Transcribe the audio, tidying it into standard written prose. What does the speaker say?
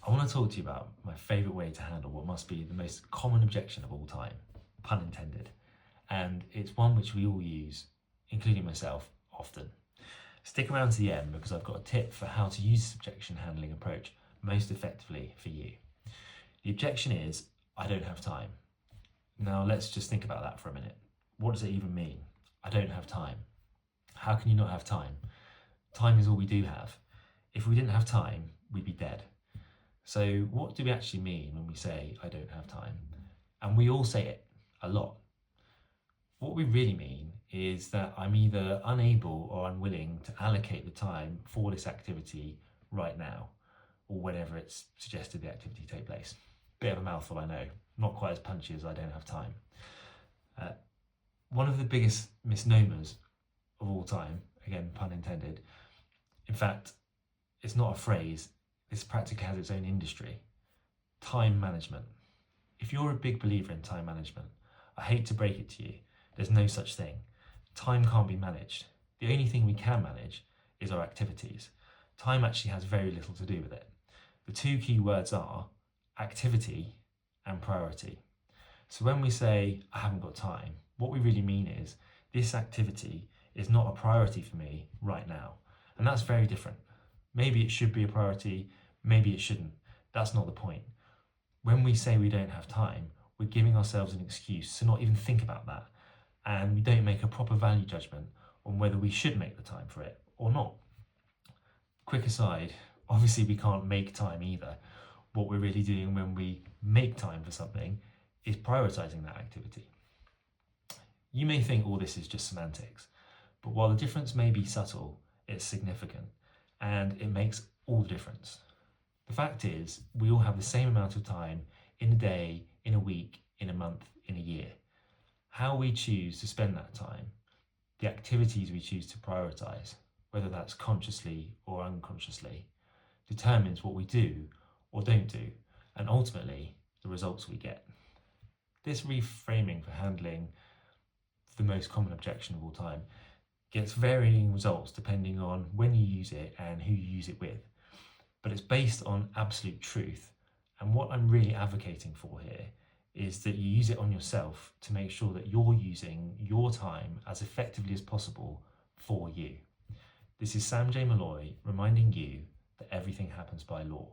I want to talk to you about my favourite way to handle what must be the most common objection of all time, pun intended, and it's one which we all use, including myself, often. Stick around to the end because I've got a tip for how to use this objection handling approach most effectively for you. The objection is, I don't have time. Now let's just think about that for a minute. What does it even mean? I don't have time. How can you not have time? Time is all we do have. If we didn't have time, we'd be dead. So what do we actually mean when we say, I don't have time? And we all say it a lot. What we really mean is that I'm either unable or unwilling to allocate the time for this activity right now, or whenever it's suggested the activity take place. Bit of a mouthful, I know. Not quite as punchy as I don't have time. One of the biggest misnomers of all time, again, pun intended. In fact, it's not a phrase. This practically has its own industry. Time management. If you're a big believer in time management, I hate to break it to you, there's no such thing. Time can't be managed. The only thing we can manage is our activities. Time actually has very little to do with it. The two key words are activity and priority. So when we say, I haven't got time, what we really mean is this activity is not a priority for me right now. And that's very different. Maybe it should be a priority, maybe it shouldn't. That's not the point. When we say we don't have time, we're giving ourselves an excuse to not even think about that. And we don't make a proper value judgment on whether we should make the time for it or not. Quick aside, obviously we can't make time either. What we're really doing when we make time for something is prioritizing that activity. You may think all this is just semantics, but while the difference may be subtle, it's significant, and it makes all the difference. The fact is, we all have the same amount of time in a day, in a week, in a month, in a year. How we choose to spend that time, the activities we choose to prioritize, whether that's consciously or unconsciously, determines what we do or don't do, and ultimately the results we get. This reframing for handling the most common objection of all time gets varying results depending on when you use it and who you use it with. But it's based on absolute truth. And what I'm really advocating for here is that you use it on yourself to make sure that you're using your time as effectively as possible for you. This is Sam J. Malloy reminding you that everything happens by law.